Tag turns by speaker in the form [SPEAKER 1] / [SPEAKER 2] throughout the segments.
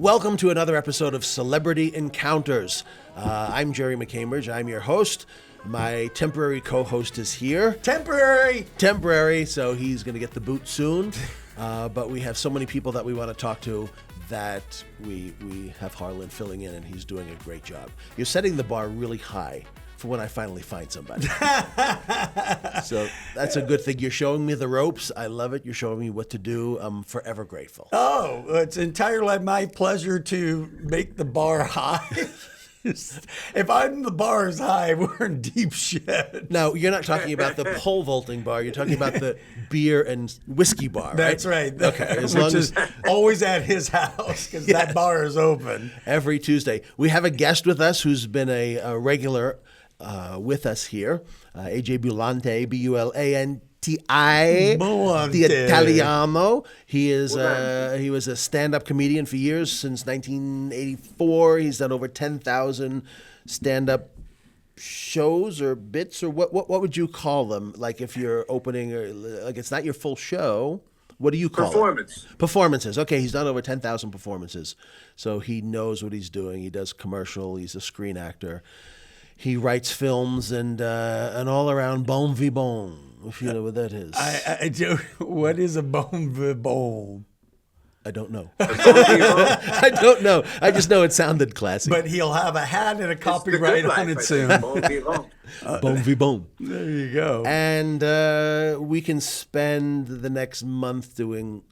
[SPEAKER 1] Welcome to another episode of Celebrity Encounters. I'm Gerry McCambridge. I'm your host. My temporary co-host is here. Temporary, so he's going to get the boot soon. But we have so many people that we want to talk to that we have Harlan filling in, and he's doing a great job. You're setting the bar really high for when I finally find somebody. So that's a good thing. You're showing me the ropes. I love it. You're showing me what to do. I'm forever grateful.
[SPEAKER 2] Oh, it's entirely my pleasure to make the bar high. If the bar is high, we're in deep shit.
[SPEAKER 1] Now, you're not talking about the pole vaulting bar. You're talking about the beer and whiskey bar, right?
[SPEAKER 2] That's right.
[SPEAKER 1] Okay.
[SPEAKER 2] Which is always at his house because that bar is open.
[SPEAKER 1] Every Tuesday. We have a guest with us who's been a regular with us here, AJ Boulay, B-U-L-A-N-T-I, the Italiano. He was a stand-up comedian for years, since 1984. He's done over 10,000 stand-up shows or bits, or what would you call them? Like if you're opening, or like it's not your full show. What do you call
[SPEAKER 3] Performance.
[SPEAKER 1] it? Performances. Okay, he's done over 10,000 performances, so he knows what he's doing. He does commercial. He's a screen actor. He writes films and all around bon vivant, if you know what that is.
[SPEAKER 2] I do. What is a bon vivant?
[SPEAKER 1] I don't know. I don't know. I just know it sounded classy.
[SPEAKER 2] But he'll have a hat and a copyright on it soon.
[SPEAKER 3] Bon vivant.
[SPEAKER 1] Bon vivant.
[SPEAKER 2] There you go.
[SPEAKER 1] And we can spend the next month doing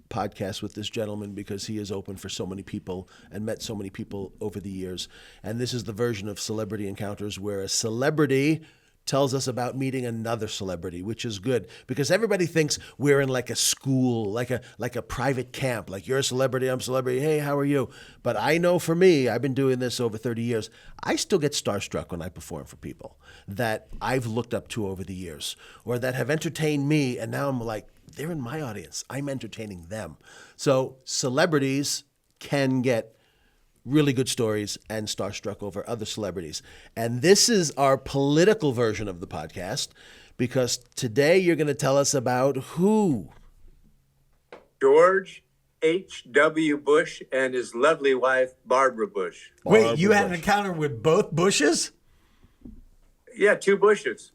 [SPEAKER 1] podcast with this gentleman because he is open for so many people and met so many people over the years. And this is the version of Celebrity Encounters where a celebrity tells us about meeting another celebrity, which is good because everybody thinks we're in like a school, like a private camp, like you're a celebrity, I'm a celebrity, hey, how are you? But I know for me, I've been doing this over 30 years, I still get starstruck when I perform for people that I've looked up to over the years or that have entertained me, and now I'm like, they're in my audience. I'm entertaining them. So celebrities can get really good stories and starstruck over other celebrities. And this is our political version of the podcast because today you're going to tell us about who?
[SPEAKER 3] George H.W. Bush and his lovely wife, Barbara Bush.
[SPEAKER 2] Wait, you had an encounter with both Bushes?
[SPEAKER 3] Yeah, two Bushes.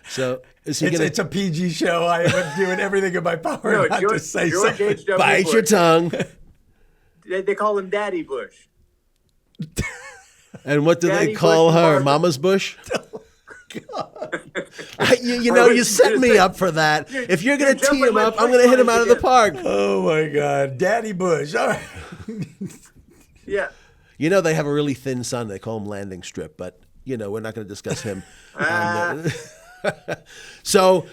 [SPEAKER 1] So
[SPEAKER 2] it's a PG show. I am doing everything in my power not to say
[SPEAKER 3] George
[SPEAKER 2] something.
[SPEAKER 3] H.W.
[SPEAKER 1] Bite
[SPEAKER 3] Bush.
[SPEAKER 1] your tongue.
[SPEAKER 3] They call him Daddy Bush.
[SPEAKER 1] And what do
[SPEAKER 3] Daddy
[SPEAKER 1] they call
[SPEAKER 3] Bush
[SPEAKER 1] her?
[SPEAKER 3] Barbara.
[SPEAKER 1] Mama's Bush? You set me up for that. If you're going to tee him up, I'm going to hit him out of the park.
[SPEAKER 2] Oh, my God. Daddy Bush. All right.
[SPEAKER 3] Yeah.
[SPEAKER 1] You know, they have a really thin son. They call him Landing Strip, but, we're not going to discuss him. So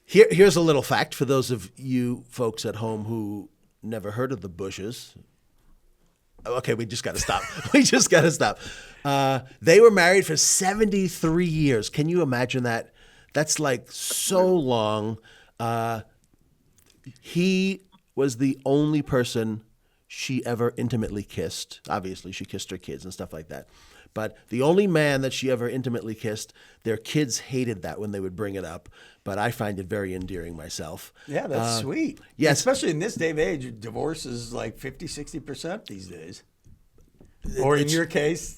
[SPEAKER 1] here's a little fact for those of you folks at home who never heard of the Bushes. Okay, we just got to stop. They were married for 73 years. Can you imagine that? That's like so long. He was the only person she ever intimately kissed. Obviously, she kissed her kids and stuff like that. But the only man that she ever intimately kissed, their kids hated that when they would bring it up. But I find it very endearing myself.
[SPEAKER 2] Yeah, that's sweet.
[SPEAKER 1] Yes.
[SPEAKER 2] Especially in this day of age, divorce is like 50, 60% these days. Or in your case.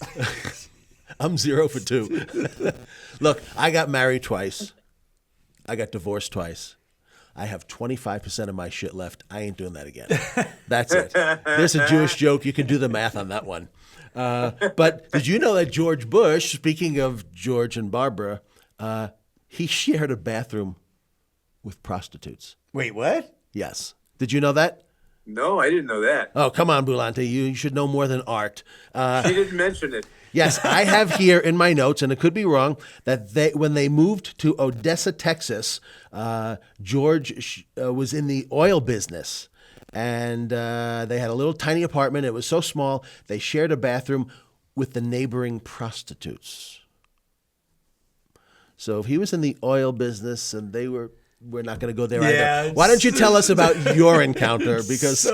[SPEAKER 1] I'm 0 for 2. Look, I got married twice. I got divorced twice. I have 25% of my shit left. I ain't doing that again. That's it. There's a Jewish joke. You can do the math on that one. But did you know that George Bush, speaking of George and Barbara, he shared a bathroom with prostitutes?
[SPEAKER 2] Wait, what?
[SPEAKER 1] Yes. Did you know that?
[SPEAKER 3] No, I didn't know that.
[SPEAKER 1] Oh, come on, Boulay. You should know more than art.
[SPEAKER 3] She didn't mention it.
[SPEAKER 1] Yes, I have here in my notes, and it could be wrong, that when they moved to Odessa, Texas, George was in the oil business. And they had a little tiny apartment. It was so small, they shared a bathroom with the neighboring prostitutes. So if he was in the oil business and we're not going to go there either. Why don't you tell us about your encounter? Because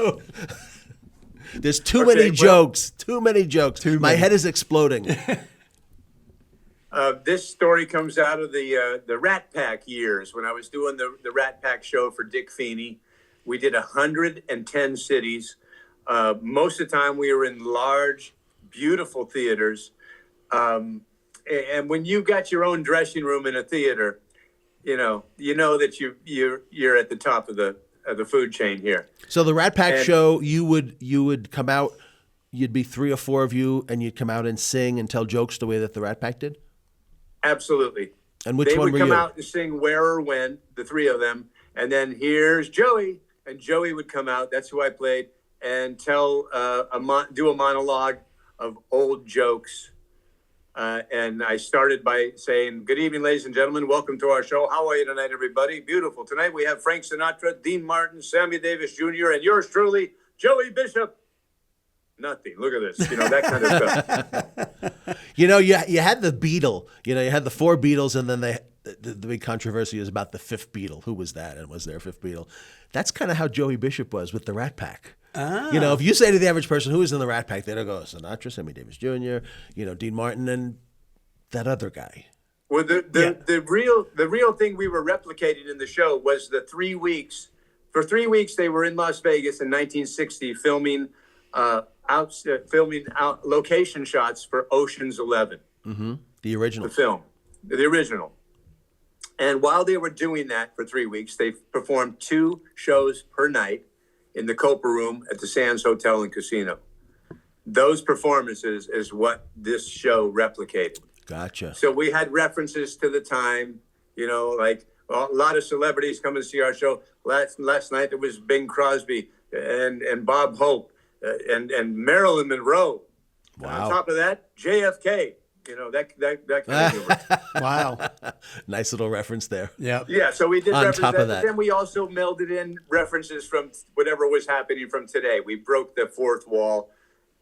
[SPEAKER 1] there's too many jokes. My head is exploding.
[SPEAKER 3] This story comes out of the Rat Pack years when I was doing the Rat Pack show for Dick Feeney. We did 110 cities. Most of the time we were in large, beautiful theaters. And when you got your own dressing room in a theater, you know that you're at the top of the food chain here.
[SPEAKER 1] So the Rat Pack show, you would come out, you'd be 3 or 4 of you, and you'd come out and sing and tell jokes the way that the Rat Pack did?
[SPEAKER 3] Absolutely.
[SPEAKER 1] And which one were you?
[SPEAKER 3] They would come out and sing Where or When, the 3 of them, and then here's Joey, and Joey would come out, that's who I played, and tell do a monologue of old jokes. And I started by saying, good evening, ladies and gentlemen. Welcome to our show. How are you tonight, everybody? Beautiful. Tonight we have Frank Sinatra, Dean Martin, Sammy Davis Jr., and yours truly, Joey Bishop. Nothing. Look at this. That kind of stuff.
[SPEAKER 1] You had the Beatle. You had the 4 Beatles, and then the big controversy is about the 5th Beatle. Who was that? And was there a 5th Beatle? That's kind of how Joey Bishop was with the Rat Pack.
[SPEAKER 2] Ah.
[SPEAKER 1] If you say to the average person who is in the Rat Pack, they'll go Sinatra, Sammy Davis Jr., Dean Martin, and that other guy.
[SPEAKER 3] Well, the real thing we were replicating in the show was the 3 weeks. For 3 weeks, they were in Las Vegas in 1960 filming location shots for Ocean's 11.
[SPEAKER 1] Mm-hmm. The original.
[SPEAKER 3] The original. And while they were doing that for 3 weeks, they performed 2 shows per night in the Copa Room at the Sands Hotel and Casino. Those performances is what this show replicated.
[SPEAKER 1] Gotcha.
[SPEAKER 3] So we had references to the time, like a lot of celebrities come and see our show. Last night there was Bing Crosby and Bob Hope and Marilyn Monroe.
[SPEAKER 1] Wow.
[SPEAKER 3] And on top of that, JFK. That kind of humor.
[SPEAKER 2] Wow.
[SPEAKER 1] Nice little reference there.
[SPEAKER 2] Yeah.
[SPEAKER 3] Yeah, so we did
[SPEAKER 1] On
[SPEAKER 3] reference
[SPEAKER 1] top of that.
[SPEAKER 3] but then we also melded in references from whatever was happening from today. We broke the fourth wall,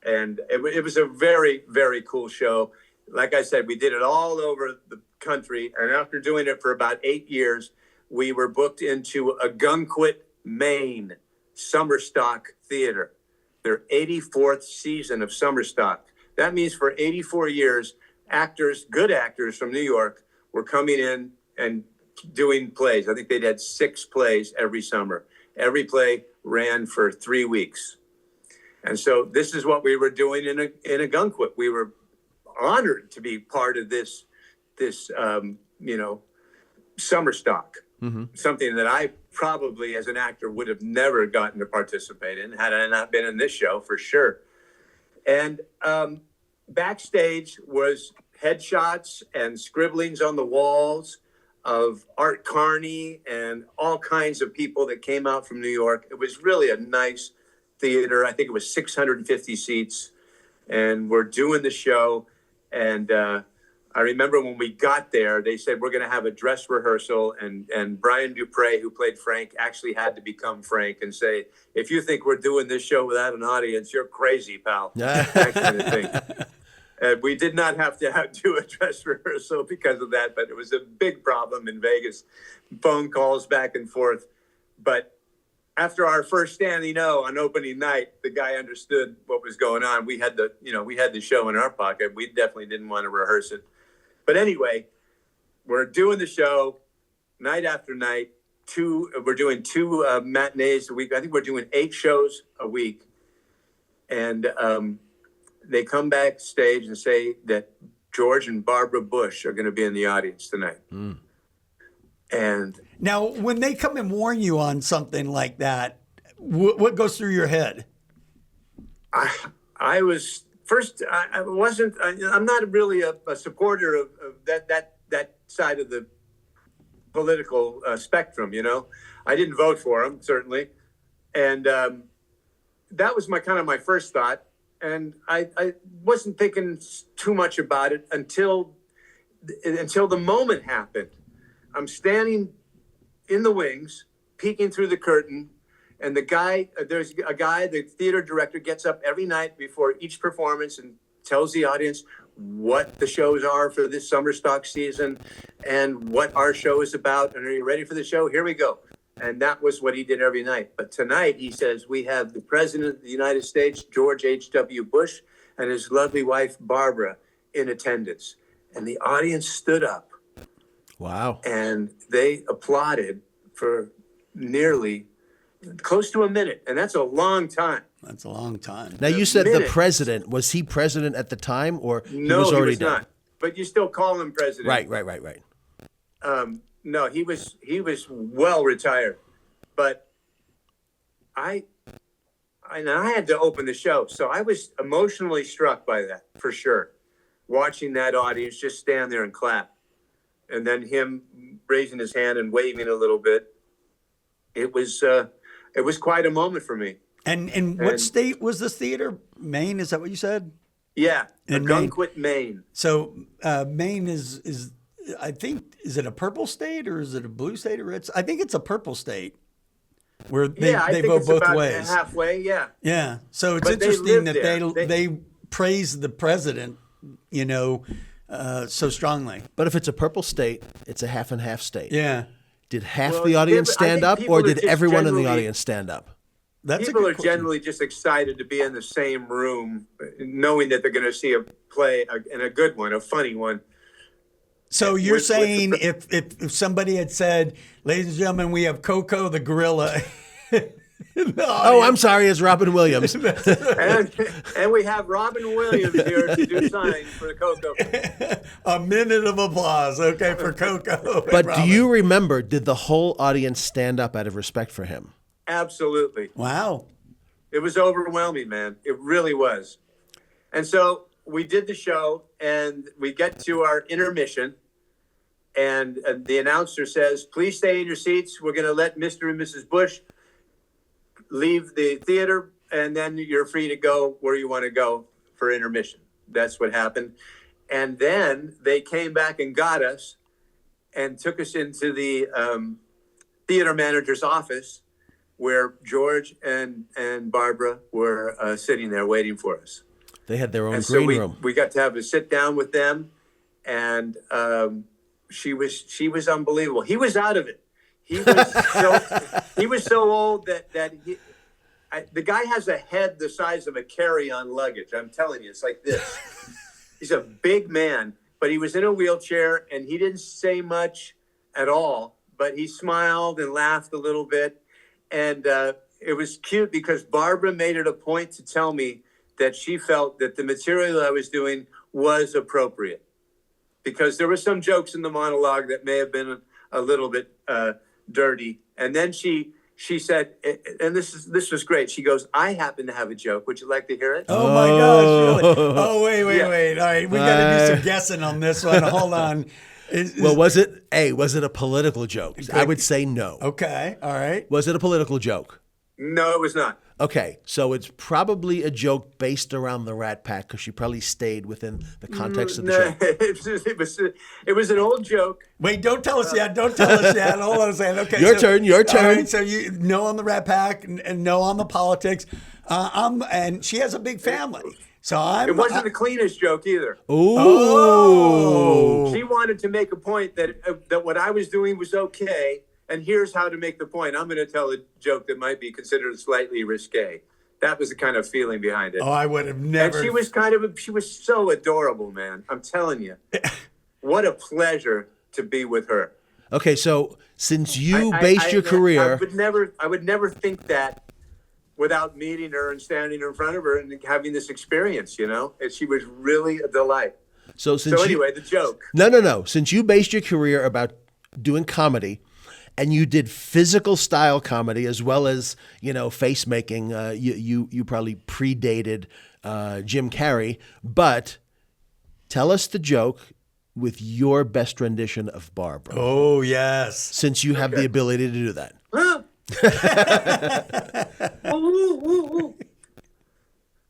[SPEAKER 3] and it was a very, very cool show. Like I said, we did it all over the country, and after doing it for about 8 years, we were booked into a Gunquit, Maine summer stock theater, their 84th season of summer stock. That means for 84 years, good actors from New York were coming in and doing plays. I think they'd had 6 plays every summer. Every play ran for 3 weeks. And so this is what we were doing in a Gunquit. We were honored to be part of this summer stock. Mm-hmm. Something that I probably as an actor would have never gotten to participate in had I not been in this show, for sure. And Backstage was headshots and scribblings on the walls of Art Carney and all kinds of people that came out from New York. It was really a nice theater. I think it was 650 seats, and we're doing the show. And I remember when we got there, they said, we're going to have a dress rehearsal. And Brian Dupree, who played Frank, actually had to become Frank and say, if you think we're doing this show without an audience, you're crazy, pal. That kind of thing. And we did not have to do a dress rehearsal because of that, but it was a big problem in Vegas. Phone calls back and forth. But after our first standing O on opening night, the guy understood what was going on. We had the show in our pocket. We definitely didn't want to rehearse it. But anyway, we're doing the show night after night. We're doing 2 matinees a week. I think we're doing 8 shows a week. And they come backstage and say that George and Barbara Bush are going to be in the audience tonight. Mm. And
[SPEAKER 2] now, when they come and warn you on something like that, what goes through your head?
[SPEAKER 3] I was first. I wasn't. I'm not really a supporter of that side of the political spectrum. I didn't vote for him, certainly, and that was my first thought. And I wasn't thinking too much about it until the moment happened. I'm standing in the wings, peeking through the curtain, and there's a guy, the theater director, gets up every night before each performance and tells the audience what the shows are for this summer stock season and what our show is about. And are you ready for the show? Here we go. And that was what he did every night. But tonight, he says, we have the President of the United States, George H.W. Bush, and his lovely wife, Barbara, in attendance. And the audience stood up.
[SPEAKER 1] Wow.
[SPEAKER 3] And they applauded for nearly close to a minute. And that's a long time
[SPEAKER 2] That's a long time.
[SPEAKER 1] Now, you said the
[SPEAKER 3] minute.
[SPEAKER 1] president. Was he president at the time, or he
[SPEAKER 3] No,
[SPEAKER 1] was
[SPEAKER 3] he
[SPEAKER 1] already
[SPEAKER 3] was
[SPEAKER 1] dead?
[SPEAKER 3] not. But you still call him president.
[SPEAKER 1] Right.
[SPEAKER 3] No, he was well retired. But I had to open the show, so I was emotionally struck by that for sure. Watching that audience just stand there and clap, and then him raising his hand and waving a little bit. It was quite a moment for me.
[SPEAKER 2] And what state was this theater? Maine, is that what you said?
[SPEAKER 3] Yeah,
[SPEAKER 2] In
[SPEAKER 3] Kennebunkport, Maine.
[SPEAKER 2] So Maine is I think, is it a purple state or is it a blue state? Or I think it's a purple state where they
[SPEAKER 3] I think
[SPEAKER 2] vote
[SPEAKER 3] it's
[SPEAKER 2] both
[SPEAKER 3] about
[SPEAKER 2] ways.
[SPEAKER 3] Halfway, yeah.
[SPEAKER 2] Yeah. So it's
[SPEAKER 3] But they
[SPEAKER 2] interesting
[SPEAKER 3] live
[SPEAKER 2] that
[SPEAKER 3] there.
[SPEAKER 2] they praise the president, so strongly.
[SPEAKER 1] But if it's a purple state, it's a half and half state.
[SPEAKER 2] Yeah.
[SPEAKER 1] Did half
[SPEAKER 3] Well,
[SPEAKER 1] the audience
[SPEAKER 3] I
[SPEAKER 1] stand
[SPEAKER 3] think
[SPEAKER 1] up,
[SPEAKER 3] people
[SPEAKER 1] or
[SPEAKER 3] are
[SPEAKER 1] did
[SPEAKER 3] just
[SPEAKER 1] everyone in the
[SPEAKER 3] generally-
[SPEAKER 1] audience stand up?
[SPEAKER 2] That's
[SPEAKER 3] People
[SPEAKER 2] a
[SPEAKER 3] are
[SPEAKER 2] good question.
[SPEAKER 3] generally just excited to be in the same room, knowing that they're going to see a play and a good one, a funny one.
[SPEAKER 2] So you're
[SPEAKER 3] with the
[SPEAKER 2] saying if somebody had said, ladies and gentlemen, we have Coco the gorilla.
[SPEAKER 1] Oh, I'm sorry, it's Robin Williams.
[SPEAKER 3] And we have Robin Williams here to do signs for the Coco.
[SPEAKER 2] A minute of applause, okay, for Coco.
[SPEAKER 1] But do you remember, did the whole audience stand up out of respect for him?
[SPEAKER 3] Absolutely.
[SPEAKER 2] Wow.
[SPEAKER 3] It was overwhelming, man. It really was. And so we did the show, and we get to our intermission, and the announcer says, please stay in your seats. We're going to let Mr. and Mrs. Bush leave the theater, and then you're free to go where you want to go for intermission. That's what happened. And then they came back and got us and took us into the theater manager's office, where George and Barbara were sitting there waiting for us.
[SPEAKER 1] They had their own
[SPEAKER 3] And
[SPEAKER 1] green
[SPEAKER 3] so
[SPEAKER 1] room.
[SPEAKER 3] we got to have a sit down with them, and she was unbelievable. He was out of it. He was so old that the guy has a head the size of a carry-on luggage. I'm telling you, it's like this. He's a big man, but he was in a wheelchair, and he didn't say much at all, but he smiled and laughed a little bit. And it was cute because Barbara made it a point to tell me that she felt that the material I was doing was appropriate, because there were some jokes in the monologue that may have been a little bit dirty. And then she said, and this was great. She goes, I happen to have a joke. Would you like to hear it?
[SPEAKER 2] Oh my gosh, really? Oh, wait. All right, we got to do some guessing on this one. Hold on.
[SPEAKER 1] Well, was it a political joke? I would say no.
[SPEAKER 2] Okay, all right.
[SPEAKER 1] Was it a political joke?
[SPEAKER 3] No, it was not.
[SPEAKER 1] Okay, so it's probably a joke based around the Rat Pack, because she probably stayed within the context of the show.
[SPEAKER 3] It was an old joke.
[SPEAKER 2] Wait, don't tell us yet. Don't tell us yet. Hold on a second. Okay,
[SPEAKER 1] Your turn.
[SPEAKER 2] All right, so you no on the Rat Pack and no on the politics. And she has a big family. So
[SPEAKER 3] It wasn't the cleanest joke either.
[SPEAKER 2] Oh.
[SPEAKER 3] She wanted to make a point that what I was doing was okay, and here's how to make the point. I'm going to tell a joke that might be considered slightly risque. That was the kind of feeling behind it.
[SPEAKER 2] Oh, I would have never.
[SPEAKER 3] And she was so adorable, man. I'm telling you. What a pleasure to be with her.
[SPEAKER 1] Okay, so since you based your career,
[SPEAKER 3] I would never think that without meeting her and standing in front of her and having this experience, And she was really a delight.
[SPEAKER 1] So
[SPEAKER 3] anyway, the joke.
[SPEAKER 1] No. Since you based your career about doing comedy, and you did physical style comedy as well as face making, you probably predated Jim Carrey. But tell us the joke with your best rendition of Barbara.
[SPEAKER 2] Oh yes.
[SPEAKER 1] Since you have the ability to do that.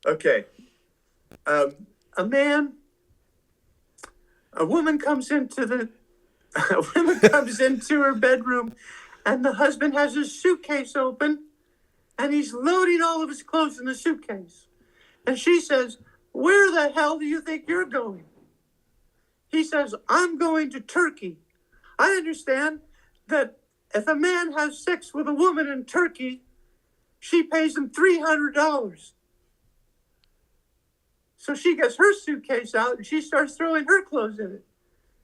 [SPEAKER 3] Okay. A woman comes into her bedroom, and the husband has his suitcase open, and he's loading all of his clothes in the suitcase. And she says, "Where the hell do you think you're going?" He says, "I'm going to Turkey. I understand that if a man has sex with a woman in Turkey, she pays him $300. So she gets her suitcase out and she starts throwing her clothes in it.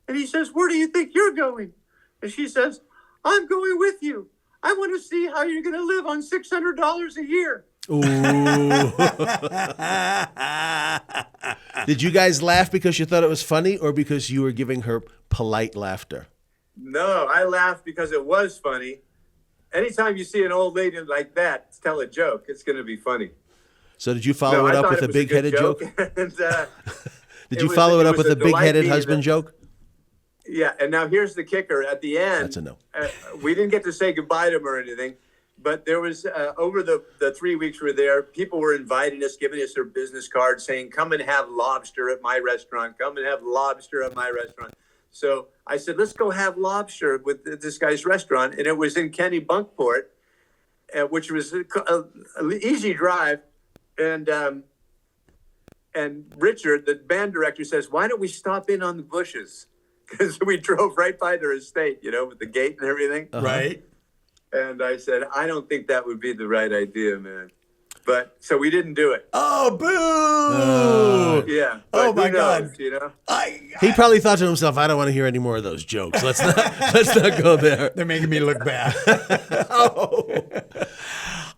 [SPEAKER 3] And he says, "Where do you think you're going?" And she says, "I'm going with you. I want to see how you're going to live on $600 a year."
[SPEAKER 1] Ooh. Did you guys laugh because you thought it was funny or because you were giving her polite laughter?
[SPEAKER 3] No, I laughed because it was funny. Anytime you see an old lady like that tell a joke, it's going to be funny.
[SPEAKER 1] So did you follow it up with a big-headed joke?
[SPEAKER 3] And,
[SPEAKER 1] did you follow it up with a big-headed husband joke?
[SPEAKER 3] Yeah, and now here's the kicker. At the end,
[SPEAKER 1] that's a no.
[SPEAKER 3] We didn't get to say goodbye to him or anything, but there was, over the 3 weeks we were there, people were inviting us, giving us their business cards, saying, come and have lobster at my restaurant. Come and have lobster at my restaurant. So I said, let's go have lobster with this guy's restaurant. And it was in Kennebunkport, which was an easy drive. And Richard, the band director, says, why don't we stop in on the Bushes? Because we drove right by their estate, with the gate and everything.
[SPEAKER 2] Uh-huh. Right.
[SPEAKER 3] And I said, I don't think that would be the right idea, man. But so we didn't do it.
[SPEAKER 2] Oh, boo!
[SPEAKER 3] Yeah.
[SPEAKER 2] Oh my God!
[SPEAKER 1] He probably thought to himself, "I don't want to hear any more of those jokes. Let's not go there.
[SPEAKER 2] They're making me look bad."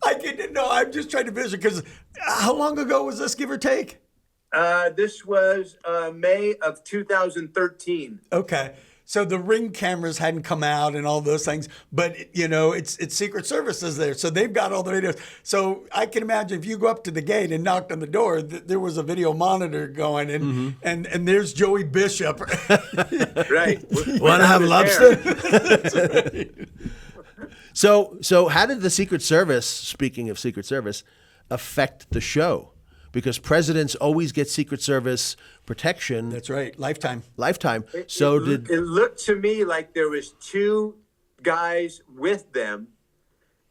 [SPEAKER 2] I didn't know. I'm just trying to vision because how long ago was this, give or take?
[SPEAKER 3] This was May of 2013.
[SPEAKER 2] Okay. So the Ring cameras hadn't come out and all those things, but it's Secret Service is there, so they've got all the videos. So I can imagine if you go up to the gate and knocked on the door, there was a video monitor going, and there's Joey Bishop.
[SPEAKER 3] Right.
[SPEAKER 1] Want to have lobster? That's right. So how did the Secret Service, speaking of Secret Service, affect the show? Because presidents always get Secret Service protection.
[SPEAKER 2] That's right. Lifetime.
[SPEAKER 3] It looked to me like there was two guys with them,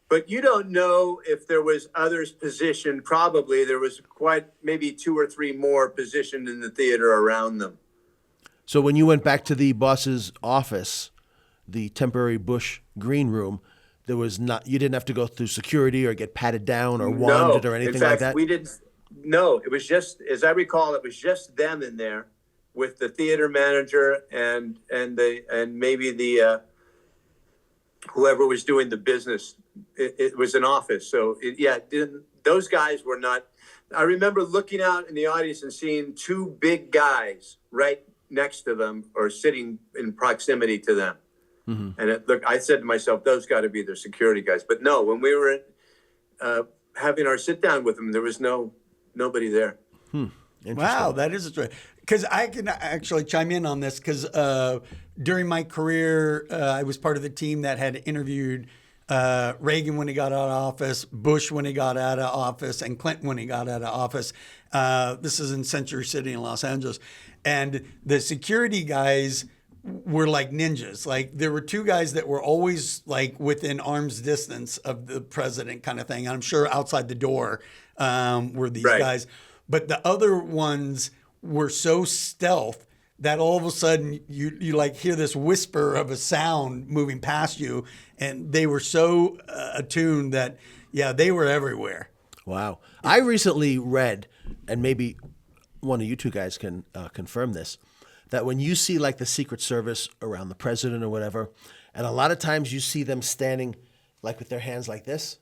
[SPEAKER 3] but you don't know if there was others positioned. Probably there was maybe 2 or 3 more positioned in the theater around them.
[SPEAKER 1] So when you went back to the boss's office, the temporary Bush green room, you didn't have to go through security or get patted down or wanded or anything like that?
[SPEAKER 3] We didn't. No, it was just, as I recall, it was just them in there with the theater manager and maybe the whoever was doing the business. It was an office, so those guys were not. I remember looking out in the audience and seeing 2 big guys right next to them or sitting in proximity to them. Mm-hmm. And I said to myself, those got to be their security guys. But no, when we were having our sit down with them, there was nobody there.
[SPEAKER 2] Wow, that is a story. Because I can actually chime in on this because during my career, I was part of the team that had interviewed Reagan when he got out of office, Bush when he got out of office, and Clinton when he got out of office. This is in Century City in Los Angeles. And the security guys were like ninjas. Like there were 2 guys that were always like within arm's distance of the president kind of thing. I'm sure outside the door were these guys. But the other ones were so stealth that all of a sudden you like hear this whisper of a sound moving past you. And they were so attuned that, they were everywhere.
[SPEAKER 1] Wow. I recently read, and maybe one of you 2 guys can confirm this, that when you see like the Secret Service around the president or whatever, and a lot of times you see them standing like with their hands like this,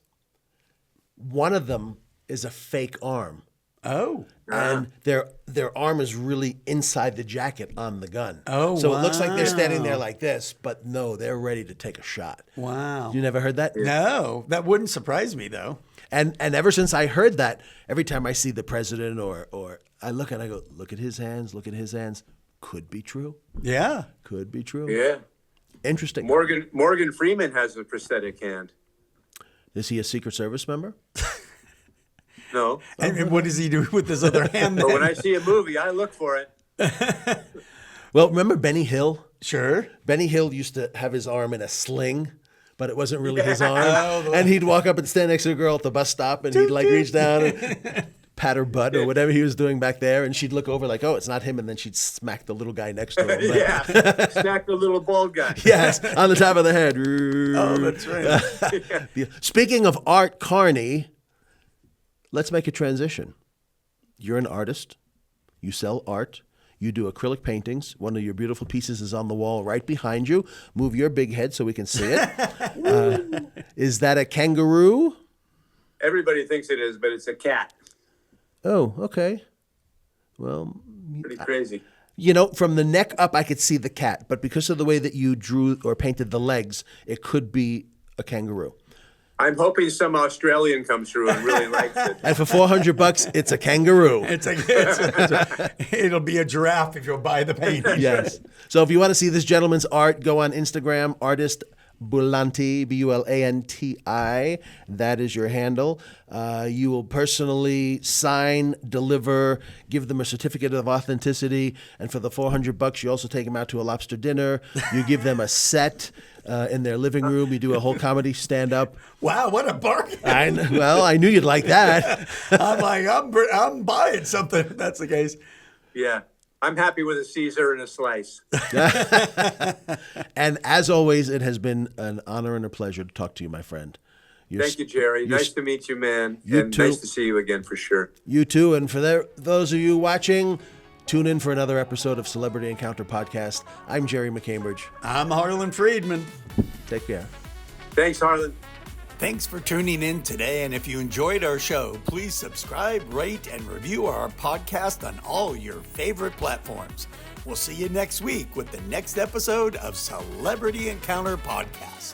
[SPEAKER 1] one of them is a fake arm.
[SPEAKER 2] Oh.
[SPEAKER 1] And their arm is really inside the jacket on the gun.
[SPEAKER 2] Oh,
[SPEAKER 1] so it looks like they're standing there like this, but no, they're ready to take a shot.
[SPEAKER 2] Wow.
[SPEAKER 1] You never heard that?
[SPEAKER 2] No, that wouldn't surprise me though.
[SPEAKER 1] And ever since I heard that, every time I see the president or I look and I go, look at his hands. Could be true.
[SPEAKER 2] Yeah.
[SPEAKER 1] Could be true.
[SPEAKER 3] Yeah.
[SPEAKER 1] Interesting.
[SPEAKER 3] Morgan Freeman has a prosthetic hand.
[SPEAKER 1] Is he a Secret Service member?
[SPEAKER 3] No.
[SPEAKER 2] And what does he do with his other hand?
[SPEAKER 3] But when I see a movie, I look for it.
[SPEAKER 1] Well, remember Benny Hill?
[SPEAKER 2] Sure.
[SPEAKER 1] Benny Hill used to have his arm in a sling, but it wasn't really his arm. And he'd walk up and stand next to a girl at the bus stop, and he'd like reach down and pat her butt or whatever he was doing back there, and she'd look over like, oh, it's not him, and then she'd smack the little guy next to him.
[SPEAKER 3] Yeah, smack the little bald guy.
[SPEAKER 1] Yes, on the top of the head.
[SPEAKER 2] Oh, that's right.
[SPEAKER 1] Speaking of Art Carney, let's make a transition. You're an artist. You sell art. You do acrylic paintings. One of your beautiful pieces is on the wall right behind you. Move your big head so we can see it. Is that a kangaroo?
[SPEAKER 3] Everybody thinks it is, but it's a cat.
[SPEAKER 1] Oh, okay. Well,
[SPEAKER 3] Pretty crazy.
[SPEAKER 1] you know, from the neck up, I could see the cat, but because of the way that you drew or painted the legs, it could be a kangaroo.
[SPEAKER 3] I'm hoping some Australian comes through and really likes it.
[SPEAKER 1] And for $400, it's a kangaroo.
[SPEAKER 2] It'll be a giraffe if you'll buy the painting.
[SPEAKER 1] Yes. So if you want to see this gentleman's art, go on Instagram, Artist Boulay, Bulanti. That is your handle. You will personally sign, deliver, give them a certificate of authenticity, and for the $400, you also take them out to a lobster dinner. You give them a set in their living room. You do a whole comedy stand-up.
[SPEAKER 2] Wow, what a bargain!
[SPEAKER 1] I knew you'd like that.
[SPEAKER 2] I'm like, I'm buying something if that's the case.
[SPEAKER 3] Yeah. I'm happy with a Caesar and a slice.
[SPEAKER 1] And as always, it has been an honor and a pleasure to talk to you, my friend.
[SPEAKER 3] Thank you, Gerry. Nice to meet you, man.
[SPEAKER 1] You too.
[SPEAKER 3] Nice to see you again for sure.
[SPEAKER 1] You too. And for those of you watching, tune in for another episode of Celebrity Encounter Podcast. I'm Gerry McCambridge.
[SPEAKER 2] I'm Harlan Freedman.
[SPEAKER 1] Take care.
[SPEAKER 3] Thanks, Harlan.
[SPEAKER 2] Thanks for tuning in today, and if you enjoyed our show, please subscribe, rate, and review our podcast on all your favorite platforms. We'll see you next week with the next episode of Celebrity Encounter Podcast.